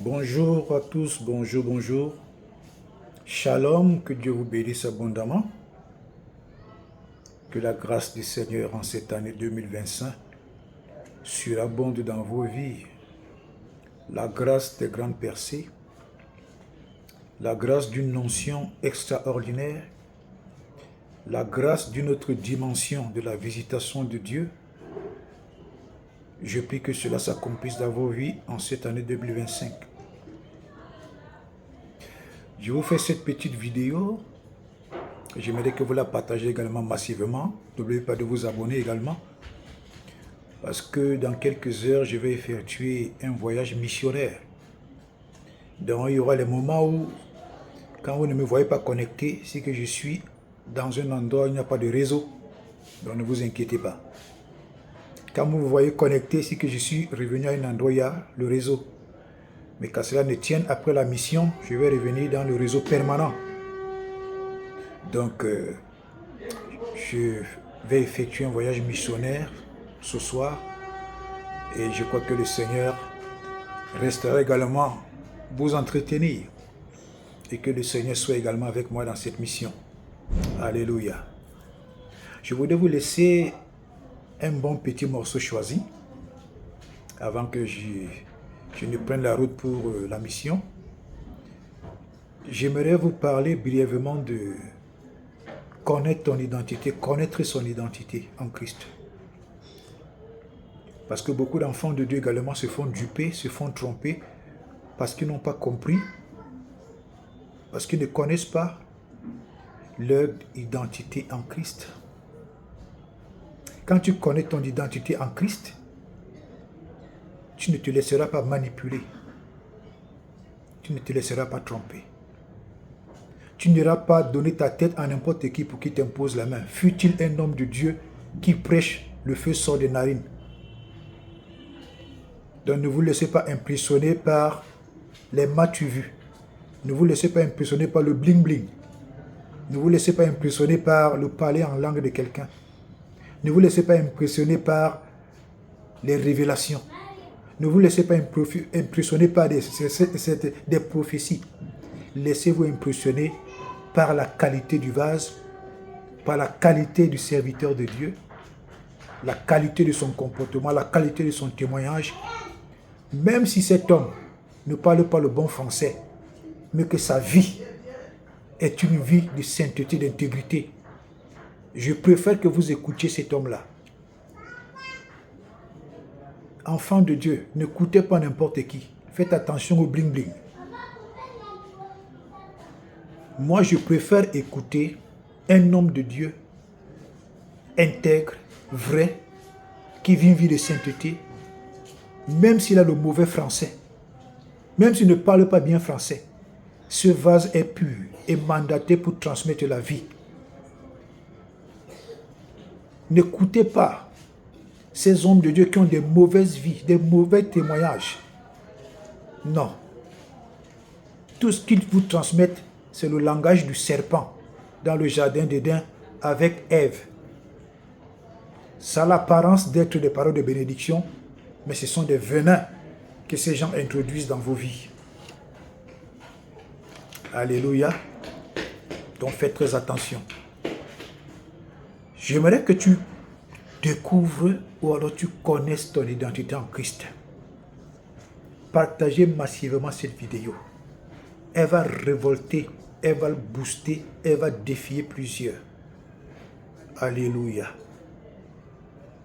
Bonjour à tous, bonjour, bonjour. Shalom, que Dieu vous bénisse abondamment. Que la grâce du Seigneur en cette année 2025 surabonde dans vos vies. La grâce des grandes percées, la grâce d'une onction extraordinaire, la grâce d'une autre dimension de la visitation de Dieu. Je prie que cela s'accomplisse dans vos vies en cette année 2025. Je vous fais cette petite vidéo. J'aimerais que vous la partagez également massivement. N'oubliez pas de vous abonner également. Parce que dans quelques heures, je vais effectuer un voyage missionnaire. Donc il y aura les moments où, quand vous ne me voyez pas connecté, c'est que je suis dans un endroit où il n'y a pas de réseau. Donc ne vous inquiétez pas. Quand vous me voyez connecté, c'est que je suis revenu à un endroit où il y a le réseau. Mais qu'à cela ne tienne, après la mission, je vais revenir dans le réseau permanent. Donc, je vais effectuer un voyage missionnaire ce soir. Et je crois que le Seigneur restera également vous entretenir. Et que le Seigneur soit également avec moi dans cette mission. Alléluia. Je voudrais vous laisser un bon petit morceau choisi avant que je ne prenne la route pour la mission. J'aimerais vous parler brièvement de connaître ton identité, connaître son identité en Christ. Parce que beaucoup d'enfants de Dieu également se font duper, se font tromper, parce qu'ils n'ont pas compris, parce qu'ils ne connaissent pas leur identité en Christ. Quand tu connais ton identité en Christ, tu ne te laisseras pas manipuler. Tu ne te laisseras pas tromper. Tu n'iras pas donner ta tête à n'importe qui pour qu'il t'impose la main. Fût-il un homme de Dieu qui prêche, le feu sort des narines. Donc ne vous laissez pas impressionner par les m'as-tu vu. Ne vous laissez pas impressionner par le bling-bling. Ne vous laissez pas impressionner par le parler en langue de quelqu'un. Ne vous laissez pas impressionner par les révélations. Ne vous laissez pas impressionner par des prophéties. Laissez-vous impressionner par la qualité du vase, par la qualité du serviteur de Dieu, la qualité de son comportement, la qualité de son témoignage. Même si cet homme ne parle pas le bon français, mais que sa vie est une vie de sainteté, d'intégrité, je préfère que vous écoutiez cet homme-là. Enfants de Dieu, n'écoutez pas n'importe qui. Faites attention au bling-bling. Moi, je préfère écouter un homme de Dieu intègre, vrai, qui vit une vie de sainteté, même s'il a le mauvais français, même s'il ne parle pas bien français. Ce vase est pur et mandaté pour transmettre la vie. N'écoutez pas ces hommes de Dieu qui ont des mauvaises vies, des mauvais témoignages. Non. Tout ce qu'ils vous transmettent, c'est le langage du serpent dans le jardin d'Éden avec Ève. Ça a l'apparence d'être des paroles de bénédiction, mais ce sont des venins que ces gens introduisent dans vos vies. Alléluia. Donc faites très attention. J'aimerais que tu découvres ou alors tu connaisses ton identité en Christ. Partagez massivement cette vidéo. Elle va révolter, elle va le booster, elle va défier plusieurs. Alléluia.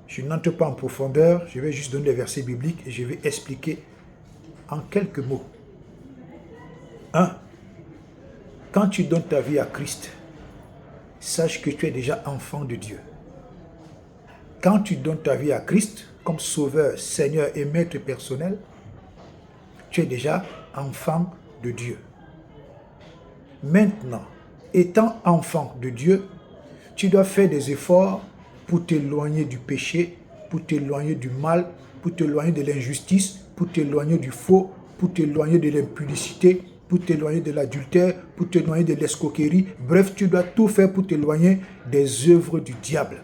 Je n'entre pas en profondeur, je vais juste donner des versets bibliques et je vais expliquer en quelques mots. 1. Quand tu donnes ta vie à Christ, sache que tu es déjà enfant de Dieu. Quand tu donnes ta vie à Christ comme sauveur, Seigneur et maître personnel, tu es déjà enfant de Dieu. Maintenant, étant enfant de Dieu, tu dois faire des efforts pour t'éloigner du péché, pour t'éloigner du mal, pour t'éloigner de l'injustice, pour t'éloigner du faux, pour t'éloigner de l'impudicité, pour t'éloigner de l'adultère, pour t'éloigner de l'escroquerie. Bref, tu dois tout faire pour t'éloigner des œuvres du diable.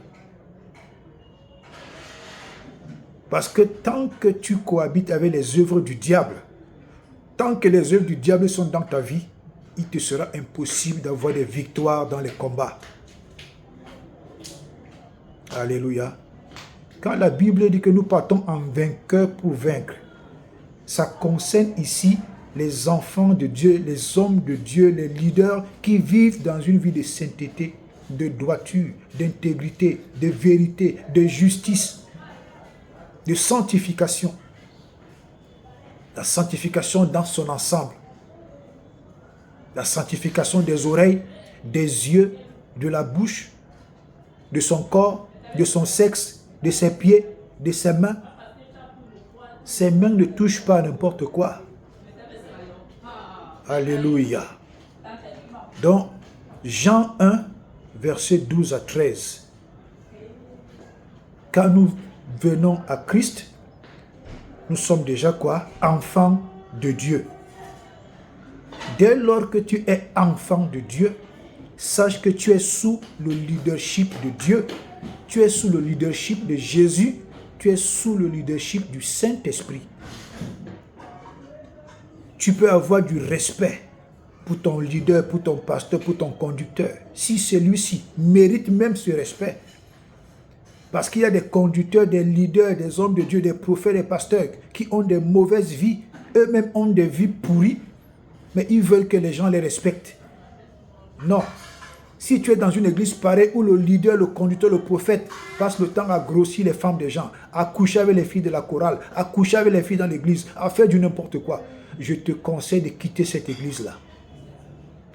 Parce que tant que tu cohabites avec les œuvres du diable, tant que les œuvres du diable sont dans ta vie, il te sera impossible d'avoir des victoires dans les combats. Alléluia. Quand la Bible dit que nous partons en vainqueur pour vaincre, ça concerne ici les enfants de Dieu, les hommes de Dieu, les leaders qui vivent dans une vie de sainteté, de droiture, d'intégrité, de vérité, de justice, de sanctification. La sanctification dans son ensemble. La sanctification des oreilles, des yeux, de la bouche, de son corps, de son sexe, de ses pieds, de ses mains. Ses mains ne touchent pas à n'importe quoi. Alléluia. Donc, Jean 1, versets 12 à 13. Quand nous venons à Christ, nous sommes déjà quoi? Enfants de Dieu. Dès lors que tu es enfant de Dieu, sache que tu es sous le leadership de Dieu, tu es sous le leadership de Jésus, tu es sous le leadership du Saint-Esprit. Tu peux avoir du respect pour ton leader, pour ton pasteur, pour ton conducteur, si celui-ci mérite même ce respect. Parce qu'il y a des conducteurs, des leaders, des hommes de Dieu, des prophètes, des pasteurs qui ont des mauvaises vies, eux-mêmes ont des vies pourries, mais ils veulent que les gens les respectent. Non. Si tu es dans une église pareille où le leader, le conducteur, le prophète passe le temps à grossir les femmes des gens, à coucher avec les filles de la chorale, à coucher avec les filles dans l'église, à faire du n'importe quoi, je te conseille de quitter cette église-là.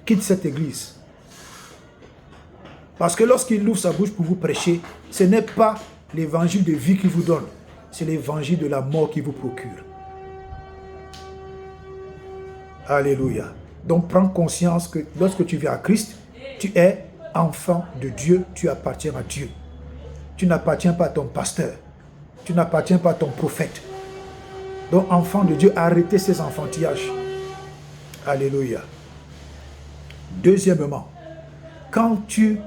Quitte cette église. Parce que lorsqu'il ouvre sa bouche pour vous prêcher, ce n'est pas l'évangile de vie qu'il vous donne, c'est l'évangile de la mort qu'il vous procure. Alléluia. Donc prends conscience que lorsque tu viens à Christ, tu es enfant de Dieu, tu appartiens à Dieu. Tu n'appartiens pas à ton pasteur, tu n'appartiens pas à ton prophète. Donc enfant de Dieu, arrêtez ces enfantillages. Alléluia. Deuxièmement, quand tu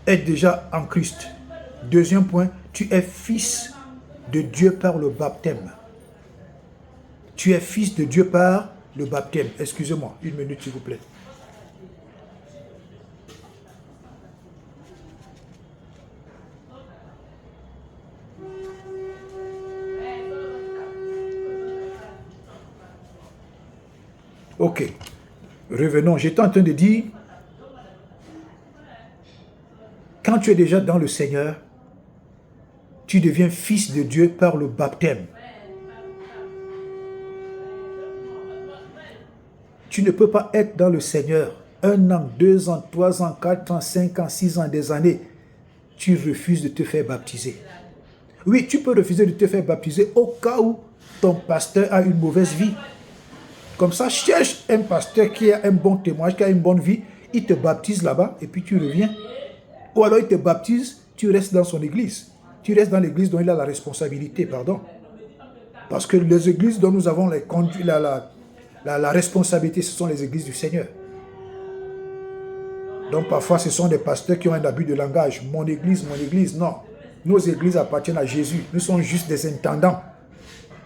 es déjà en Christ, deuxième point, tu es fils de Dieu par le baptême. Tu es fils de Dieu par le baptême. Excusez-moi, une minute s'il vous plaît. Ok, revenons. J'étais en train de dire, quand tu es déjà dans le Seigneur, tu deviens fils de Dieu par le baptême. Tu ne peux pas être dans le Seigneur 1 an, 2 ans, 3 ans, 4 ans, 5 ans, 6 ans, des années. Tu refuses de te faire baptiser. Oui, tu peux refuser de te faire baptiser au cas où ton pasteur a une mauvaise vie. Comme ça, cherche un pasteur qui a un bon témoignage, qui a une bonne vie, il te baptise là-bas et puis tu reviens. Ou alors il te baptise, tu restes dans son église. Tu restes dans l'église dont il a la responsabilité, pardon. Parce que les églises dont nous avons la responsabilité, ce sont les églises du Seigneur. Donc parfois, ce sont des pasteurs qui ont un abus de langage. Mon église, non. Nos églises appartiennent à Jésus. Nous sommes juste des intendants.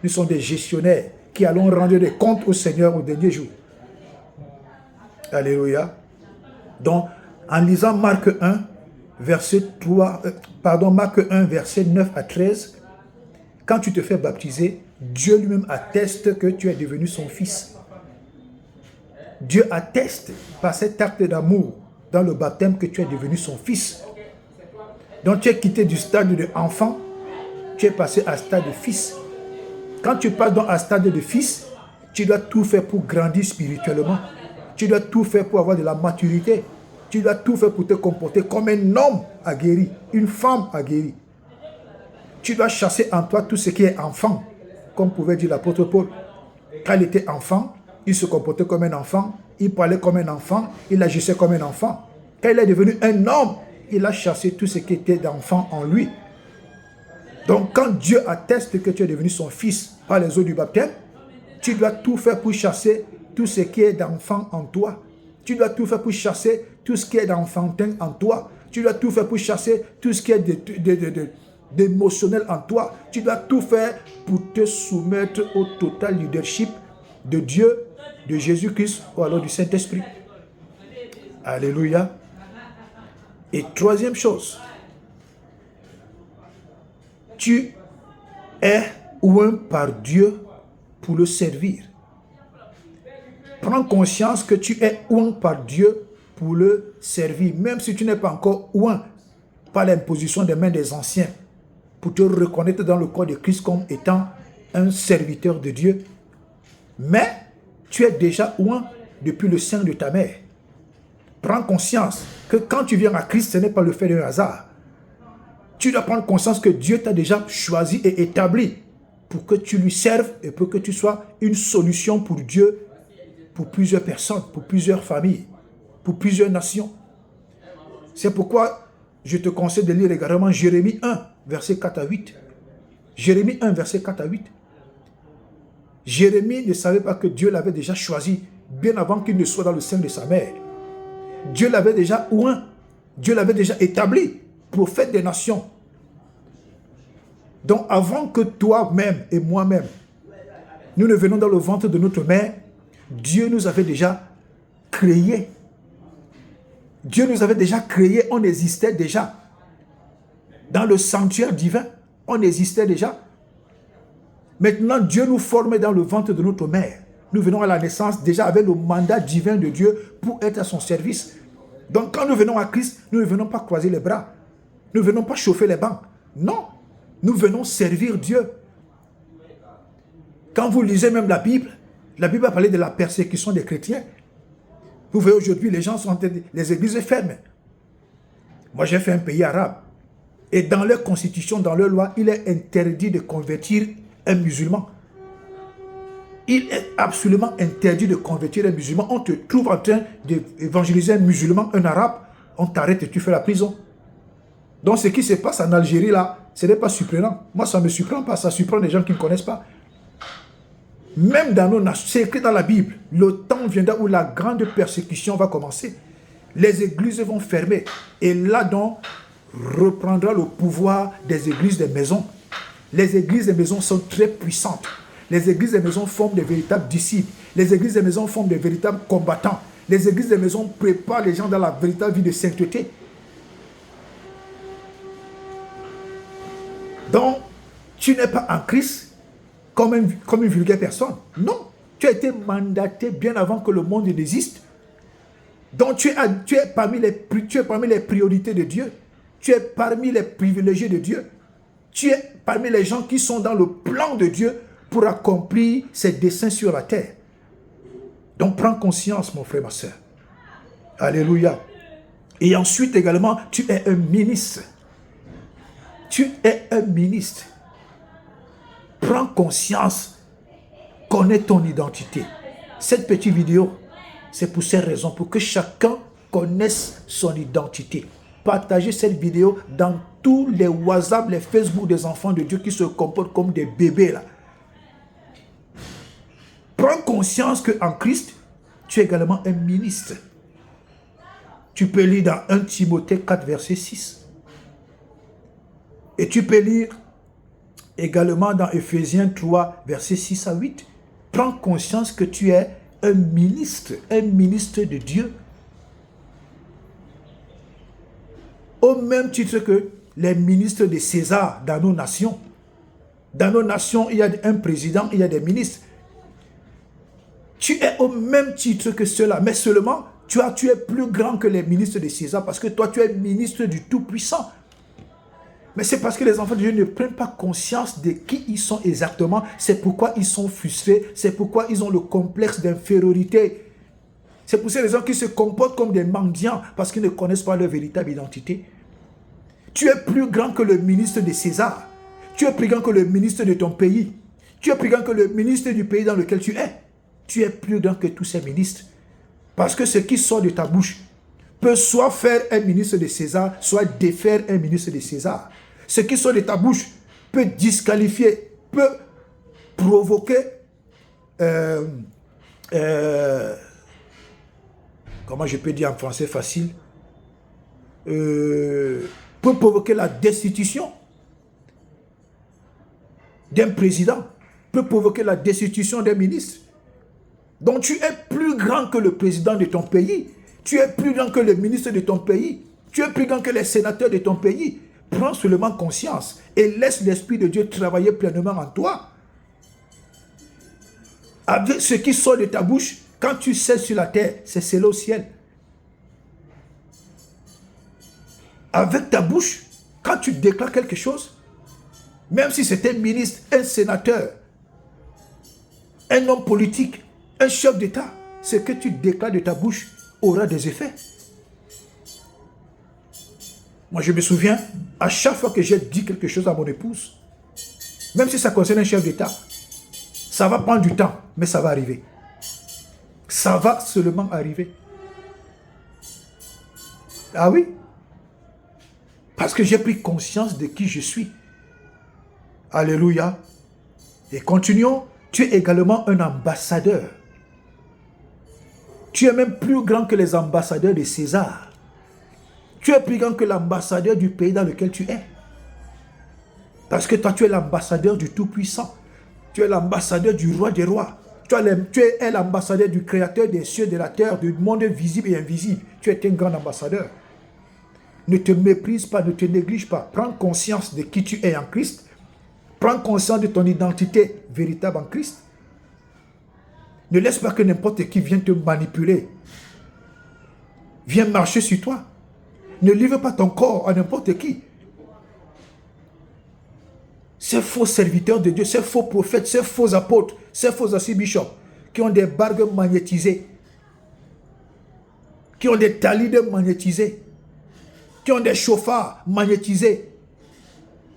Nous sommes des gestionnaires qui allons rendre des comptes au Seigneur au dernier jour. Alléluia. Donc, en lisant Marc 1, verset 9 à 13, quand tu te fais baptiser, Dieu lui-même atteste que tu es devenu son fils. Dieu atteste par cet acte d'amour dans le baptême que tu es devenu son fils. Donc tu es quitté du stade de enfant, tu es passé à stade de fils. Quand tu passes dans un stade de fils, tu dois tout faire pour grandir spirituellement. Tu dois tout faire pour avoir de la maturité. Tu dois tout faire pour te comporter comme un homme aguerri, une femme aguerrie. Tu dois chasser en toi tout ce qui est enfant, comme pouvait dire l'apôtre Paul. Quand il était enfant, il se comportait comme un enfant, il parlait comme un enfant, il agissait comme un enfant. Quand il est devenu un homme, il a chassé tout ce qui était d'enfant en lui. Donc quand Dieu atteste que tu es devenu son fils par les eaux du baptême, tu dois tout faire pour chasser tout ce qui est d'enfant en toi. Tu dois tout faire pour chasser tout ce qui est d'enfantin en toi. Tu dois tout faire pour chasser tout ce qui est d'émotionnel en toi. Tu dois tout faire pour te soumettre au total leadership de Dieu, de Jésus-Christ ou alors du Saint-Esprit. Alléluia. Et troisième chose, tu es oint par Dieu pour le servir. Prends conscience que tu es oint par Dieu pour le servir, même si tu n'es pas encore oint par l'imposition des mains des anciens, pour te reconnaître dans le corps de Christ comme étant un serviteur de Dieu. Mais tu es déjà oint depuis le sein de ta mère. Prends conscience que quand tu viens à Christ, ce n'est pas le fait d'un hasard. Tu dois prendre conscience que Dieu t'a déjà choisi et établi pour que tu lui serves et pour que tu sois une solution pour Dieu, pour plusieurs personnes, pour plusieurs familles, pour plusieurs nations. C'est pourquoi je te conseille de lire également Jérémie 1, verset 4 à 8. Jérémie 1, verset 4 à 8. Jérémie ne savait pas que Dieu l'avait déjà choisi bien avant qu'il ne soit dans le sein de sa mère. Dieu l'avait déjà oint, Dieu l'avait déjà établi, prophète des nations. Donc avant que toi-même et moi-même, nous ne venons dans le ventre de notre mère, Dieu nous avait déjà créés. Dieu nous avait déjà créés, on existait déjà. Dans le sanctuaire divin, on existait déjà. Maintenant, Dieu nous forme dans le ventre de notre mère. Nous venons à la naissance déjà avec le mandat divin de Dieu pour être à son service. Donc quand nous venons à Christ, nous ne venons pas croiser les bras. Nous ne venons pas chauffer les bancs. Non, nous venons servir Dieu. Quand vous lisez même la Bible a parlé de la persécution des chrétiens. Vous voyez aujourd'hui, les gens sont les églises fermes. Moi, j'ai fait un pays arabe. Et dans leur constitution, dans leur loi, il est interdit de convertir un musulman. Il est absolument interdit de convertir un musulman. On te trouve en train d'évangéliser un musulman, un arabe, on t'arrête et tu fais la prison. Donc ce qui se passe en Algérie là, ce n'est pas surprenant. Moi, ça ne me surprend pas, ça surprend les gens qui ne connaissent pas. Même dans nos nations, c'est écrit dans la Bible, le temps viendra où la grande persécution va commencer. Les églises vont fermer. Et là donc, reprendra le pouvoir des églises des maisons. Les églises des maisons sont très puissantes. Les églises des maisons forment des véritables disciples. Les églises des maisons forment des véritables combattants. Les églises des maisons préparent les gens dans la véritable vie de sainteté. Donc, tu n'es pas en Christ comme une vulgaire personne. Non, tu as été mandaté bien avant que le monde n'existe. Donc, tu es parmi les priorités de Dieu. Tu es parmi les privilégiés de Dieu. Tu es parmi les gens qui sont dans le plan de Dieu pour accomplir ses desseins sur la terre. Donc, prends conscience, mon frère, ma soeur. Alléluia. Et ensuite également, tu es un ministre. Tu es un ministre. Prends conscience, connais ton identité. Cette petite vidéo, c'est pour ces raisons, pour que chacun connaisse son identité. Partagez cette vidéo dans tous les WhatsApp, les Facebook des enfants de Dieu qui se comportent comme des bébés là. Prends conscience qu'en Christ, tu es également un ministre. Tu peux lire dans 1 Timothée 4, verset 6. Et tu peux lire également dans Ephésiens 3, verset 6 à 8. Prends conscience que tu es un ministre de Dieu. Au même titre que les ministres de César dans nos nations. Dans nos nations, il y a un président, il y a des ministres. Tu es au même titre que ceux-là, mais seulement tu es plus grand que les ministres de César parce que toi, tu es ministre du Tout-Puissant. Mais c'est parce que les enfants de Dieu ne prennent pas conscience de qui ils sont exactement. C'est pourquoi ils sont frustrés. C'est pourquoi ils ont le complexe d'infériorité. C'est pour ces raisons qu'ils se comportent comme des mendiants parce qu'ils ne connaissent pas leur véritable identité. Tu es plus grand que le ministre de César. Tu es plus grand que le ministre de ton pays. Tu es plus grand que le ministre du pays dans lequel tu es. Tu es plus grand que tous ces ministres. Parce que ce qui sort de ta bouche peut soit faire un ministre de César, soit défaire un ministre de César. Ce qui sort de ta bouche peut disqualifier, peut provoquer, comment je peux dire en français facile, peut provoquer la destitution d'un président, peut provoquer la destitution d'un ministre. Donc tu es plus grand que le président de ton pays. Tu es plus grand que le ministre de ton pays. Tu es plus grand que les sénateurs de ton pays. Prends seulement conscience et laisse l'Esprit de Dieu travailler pleinement en toi. Avec ce qui sort de ta bouche, quand tu sais sur la terre, c'est scellé au ciel. Avec ta bouche, quand tu déclares quelque chose, même si c'est un ministre, un sénateur, un homme politique, un chef d'État, ce que tu déclares de ta bouche aura des effets. Moi, je me souviens, à chaque fois que j'ai dit quelque chose à mon épouse, même si ça concerne un chef d'État, ça va prendre du temps, mais ça va arriver. Ça va seulement arriver. Ah oui? Parce que j'ai pris conscience de qui je suis. Alléluia. Et continuons. Tu es également un ambassadeur. Tu es même plus grand que les ambassadeurs de César. Tu es plus grand que l'ambassadeur du pays dans lequel tu es. Parce que toi, tu es l'ambassadeur du Tout-Puissant. Tu es l'ambassadeur du Roi des Rois. Tu es l'ambassadeur du Créateur des cieux, de la terre, du monde visible et invisible. Tu es un grand ambassadeur. Ne te méprise pas, ne te néglige pas. Prends conscience de qui tu es en Christ. Prends conscience de ton identité véritable en Christ. Ne laisse pas que n'importe qui vienne te manipuler. Viens marcher sur toi. Ne livre pas ton corps à n'importe qui. Ces faux serviteurs de Dieu, ces faux prophètes, ces faux apôtres, ces faux archibishops qui ont des bargues magnétisées, qui ont des talides magnétisées, qui ont des chauffards magnétisés,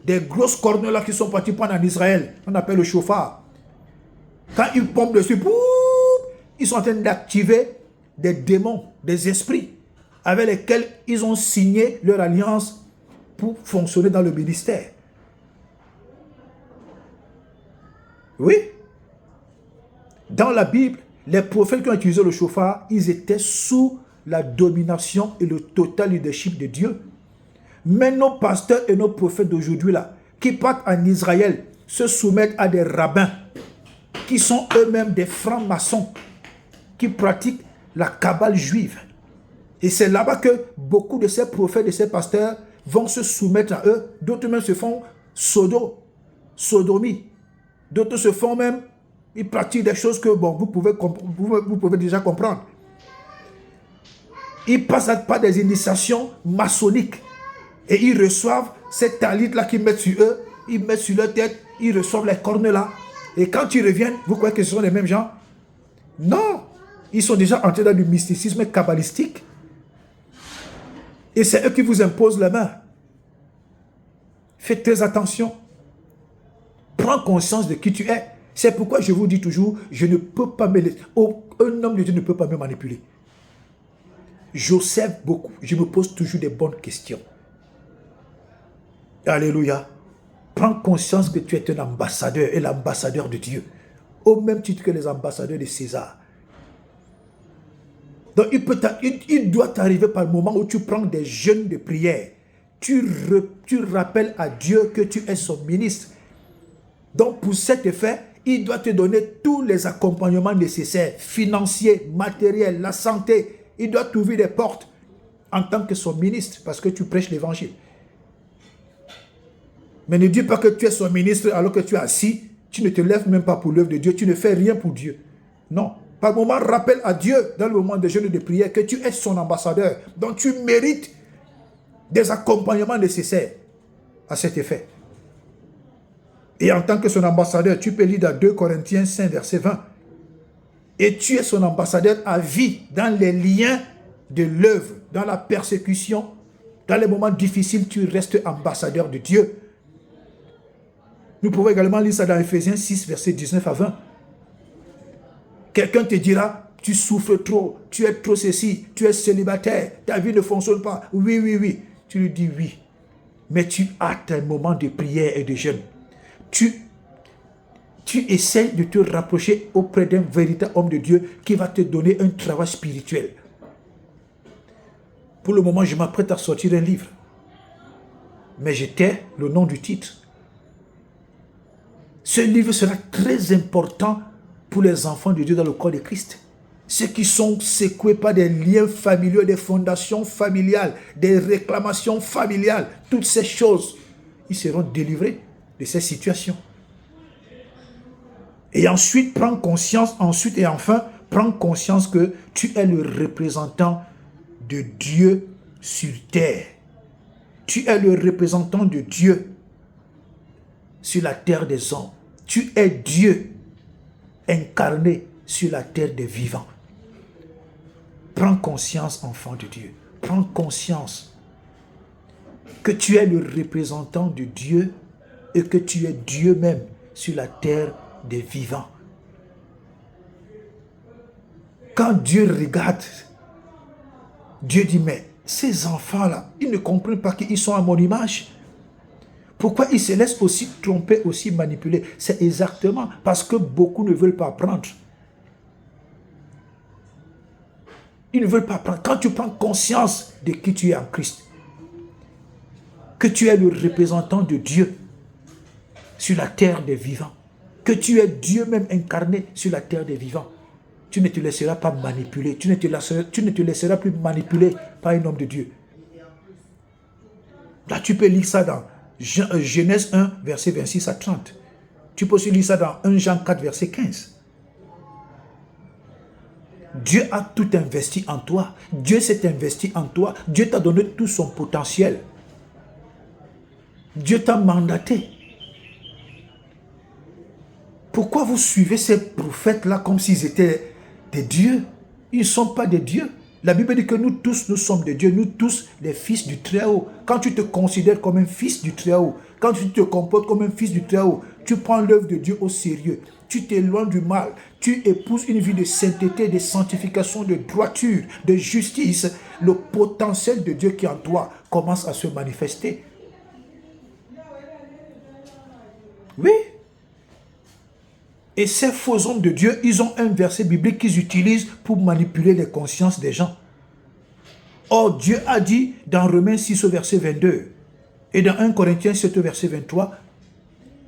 des grosses cornes là qui sont partis prendre en Israël, on appelle le chauffard. Quand ils pompent dessus, ils sont en train d'activer des démons, des esprits avec lesquels ils ont signé leur alliance pour fonctionner dans le ministère. Oui. Dans la Bible, les prophètes qui ont utilisé le chauffard, ils étaient sous la domination et le total leadership de Dieu. Mais nos pasteurs et nos prophètes d'aujourd'hui là, qui partent en Israël, se soumettent à des rabbins qui sont eux-mêmes des francs-maçons, qui pratiquent la cabale juive. Et c'est là-bas que beaucoup de ces prophètes et ces pasteurs vont se soumettre à eux. D'autres même se font sodomie. D'autres se font même, ils pratiquent des choses que bon, vous pouvez déjà comprendre. Ils passent par des initiations maçonniques. Et ils reçoivent cette talit-là qu'ils mettent sur eux, ils mettent sur leur tête, ils reçoivent les cornes là. Et quand ils reviennent, vous croyez que ce sont les mêmes gens? Non! Ils sont déjà entrés dans du mysticisme kabbalistique. Et c'est eux qui vous imposent la main. Faites très attention. Prends conscience de qui tu es. C'est pourquoi je vous dis toujours, je ne peux pas me laisser. Un homme de Dieu ne peut pas me manipuler. J'observe beaucoup. Je me pose toujours des bonnes questions. Alléluia. Prends conscience que tu es un ambassadeur et l'ambassadeur de Dieu. Au même titre que les ambassadeurs de César. Donc il doit t'arriver par le moment où tu prends des jeûnes de prière. Tu rappelles à Dieu que tu es son ministre. Donc pour cet effet, il doit te donner tous les accompagnements nécessaires, financiers, matériels, la santé. Il doit t'ouvrir des portes en tant que son ministre parce que tu prêches l'évangile. Mais ne dis pas que tu es son ministre alors que tu es assis, tu ne te lèves même pas pour l'œuvre de Dieu, tu ne fais rien pour Dieu. Non. Par moment, rappelle à Dieu dans le moment de jeûne et de prière que tu es son ambassadeur. Donc tu mérites des accompagnements nécessaires à cet effet. Et en tant que son ambassadeur, tu peux lire dans 2 Corinthiens 5, verset 20. Et tu es son ambassadeur à vie dans les liens de l'œuvre, dans la persécution, dans les moments difficiles, tu restes ambassadeur de Dieu. Nous pouvons également lire ça dans Ephésiens 6, verset 19 à 20. Quelqu'un te dira, tu souffres trop, tu es trop ceci, tu es célibataire, ta vie ne fonctionne pas. Oui, oui, oui. Tu lui dis oui. Mais tu as tes moments de prière et de jeûne. Tu essaies de te rapprocher auprès d'un véritable homme de Dieu qui va te donner un travail spirituel. Pour le moment, je m'apprête à sortir un livre. Mais je tais le nom du titre. Ce livre sera très important pour les enfants de Dieu dans le corps de Christ. Ceux qui sont secoués par des liens familiaux, des fondations familiales, des réclamations familiales, toutes ces choses, ils seront délivrés de ces situations. Et ensuite, prends conscience, prends conscience que tu es le représentant de Dieu sur terre. Tu es le représentant de Dieu sur la terre des hommes. Tu es Dieu incarné sur la terre des vivants. Prends conscience, enfant de Dieu. Prends conscience que tu es le représentant de Dieu et que tu es Dieu même sur la terre des vivants. Quand Dieu regarde, Dieu dit, mais ces enfants-là, ils ne comprennent pas qu'ils sont à mon image. Pourquoi ils se laissent aussi tromper, aussi manipuler? C'est exactement parce que beaucoup ne veulent pas apprendre. Ils ne veulent pas apprendre. Quand tu prends conscience de qui tu es en Christ, que tu es le représentant de Dieu sur la terre des vivants, que tu es Dieu même incarné sur la terre des vivants, tu ne te laisseras pas manipuler, tu ne te laisseras plus manipuler par un homme de Dieu. Là, tu peux lire ça dans Genèse 1, verset 26 à 30. Tu peux aussi lire ça dans 1 Jean 4, verset 15. Dieu a tout investi en toi. Dieu s'est investi en toi. Dieu t'a donné tout son potentiel. Dieu t'a mandaté. Pourquoi vous suivez ces prophètes-là comme s'ils étaient des dieux? Ils ne sont pas des dieux. La Bible dit que nous tous, nous sommes des dieux. Nous tous, les fils du Très-Haut. Quand tu te considères comme un fils du Très-Haut, quand tu te comportes comme un fils du Très-Haut, tu prends l'œuvre de Dieu au sérieux. Tu t'éloignes du mal. Tu épouses une vie de sainteté, de sanctification, de droiture, de justice. Le potentiel de Dieu qui est en toi commence à se manifester. Oui. Et ces faux hommes de Dieu, ils ont un verset biblique qu'ils utilisent pour manipuler les consciences des gens. Or, Dieu a dit dans Romains 6 au verset 22 et dans 1 Corinthiens 7 au verset 23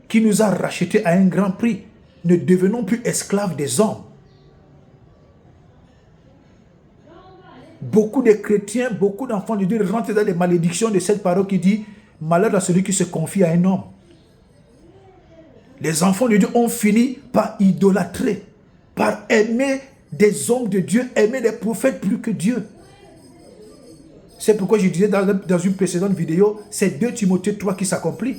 qu'il nous a rachetés à un grand prix. Ne devenons plus esclaves des hommes. Beaucoup de chrétiens, beaucoup d'enfants de Dieu rentrent dans les malédictions de cette parole qui dit « Malheur à celui qui se confie à un homme ». Les enfants de Dieu ont fini par idolâtrer, par aimer des hommes de Dieu, aimer les prophètes plus que Dieu. C'est pourquoi je disais dans une précédente vidéo, c'est 2 Timothée 3 qui s'accomplit.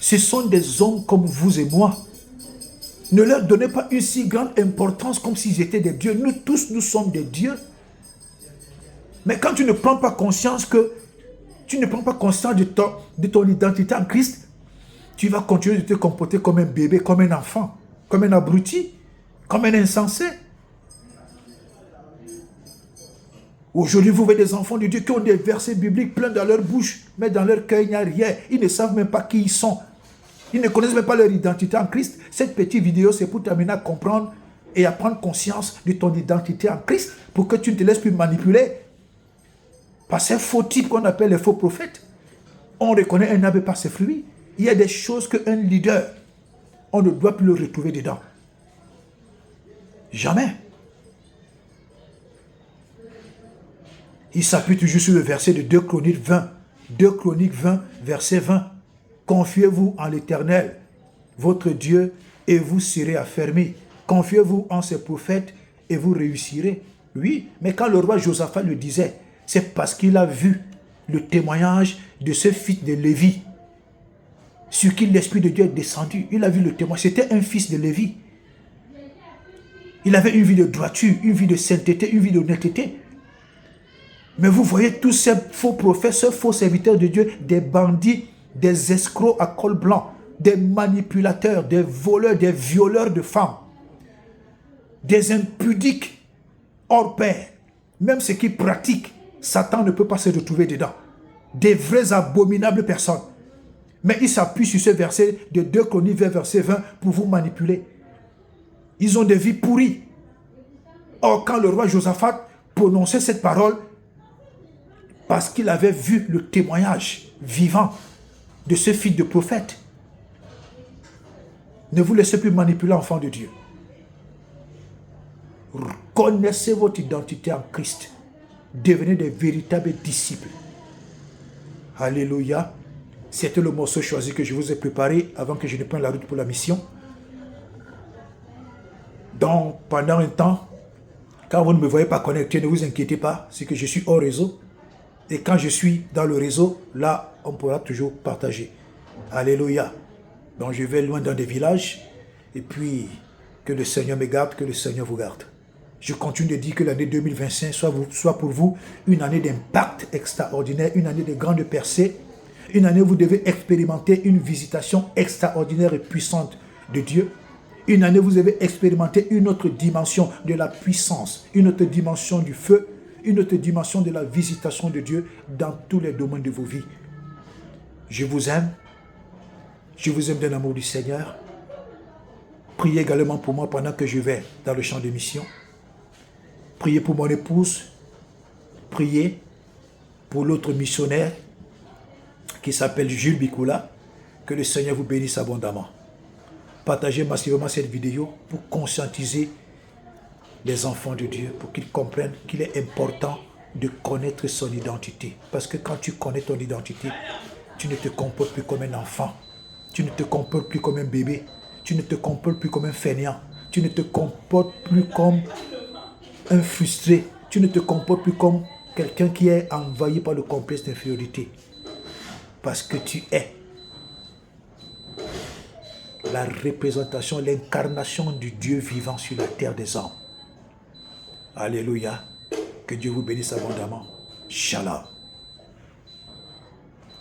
Ce sont des hommes comme vous et moi. Ne leur donnez pas une si grande importance comme s'ils étaient des dieux. Nous tous, nous sommes des dieux. Mais quand tu ne prends pas conscience de ton identité en Christ, tu vas continuer de te comporter comme un bébé, comme un enfant, comme un abruti, comme un insensé. Aujourd'hui, vous voyez des enfants de Dieu qui ont des versets bibliques pleins dans leur bouche, mais dans leur cœur, il n'y a rien. Ils ne savent même pas qui ils sont. Ils ne connaissent même pas leur identité en Christ. Cette petite vidéo, c'est pour t'amener à comprendre et à prendre conscience de ton identité en Christ pour que tu ne te laisses plus manipuler par ces faux types qu'on appelle les faux prophètes. On reconnaît un arbre par ses fruits. Il y a des choses qu'un leader, on ne doit plus le retrouver dedans. Jamais. Il s'appuie toujours sur le verset de 2 Chroniques 20. 2 Chroniques 20, verset 20. Confiez-vous en l'Éternel, votre Dieu, et vous serez affermis. Confiez-vous en ses prophètes et vous réussirez. Oui, mais quand le roi Josaphat le disait, c'est parce qu'il a vu le témoignage de ce fils de Lévi, sur qui l'Esprit de Dieu est descendu. Il a vu le témoignage. C'était un fils de Lévi. Il avait une vie de droiture, une vie de sainteté, une vie d'honnêteté. Mais vous voyez tous ces faux prophètes, ces faux serviteurs de Dieu, des bandits, des escrocs à col blanc, des manipulateurs, des voleurs, des violeurs de femmes, des impudiques hors pair. Même ceux qui pratiquent, Satan ne peut pas se retrouver dedans. Des vrais abominables personnes. Mais ils s'appuient sur ce verset de 2 Chroniques, verset 20, pour vous manipuler. Ils ont des vies pourries. Or, quand le roi Josaphat prononçait cette parole, parce qu'il avait vu le témoignage vivant de ce fils de prophète. Ne vous laissez plus manipuler, enfants de Dieu. Connaissez votre identité en Christ. Devenez des véritables disciples. Alléluia. C'était le morceau choisi que je vous ai préparé avant que je ne prenne la route pour la mission. Donc, pendant un temps, quand vous ne me voyez pas connecté, ne vous inquiétez pas, c'est que je suis hors réseau. Et quand je suis dans le réseau, là, on pourra toujours partager. Alléluia. Donc, je vais loin dans des villages. Et puis, que le Seigneur me garde, que le Seigneur vous garde. Je continue de dire que l'année 2025 soit pour vous une année d'impact extraordinaire, une année de grande percée, une année où vous devez expérimenter une visitation extraordinaire et puissante de Dieu. Une année où vous devez expérimenter une autre dimension de la puissance, une autre dimension du feu, une autre dimension de la visitation de Dieu dans tous les domaines de vos vies. Je vous aime de l'amour du Seigneur. Priez également pour moi pendant que je vais dans le champ de mission. Priez pour mon épouse. Priez pour l'autre missionnaire qui s'appelle Jules Bikoula. Que le Seigneur vous bénisse abondamment. Partagez massivement cette vidéo pour conscientiser les enfants de Dieu, pour qu'ils comprennent qu'il est important de connaître son identité. Parce que quand tu connais ton identité, tu ne te comportes plus comme un enfant. Tu ne te comportes plus comme un bébé. Tu ne te comportes plus comme un fainéant. Tu ne te comportes plus comme un frustré. Tu ne te comportes plus comme quelqu'un qui est envahi par le complexe d'infériorité. Parce que tu es la représentation, l'incarnation du Dieu vivant sur la terre des hommes. Alléluia. Que Dieu vous bénisse abondamment. Shalom.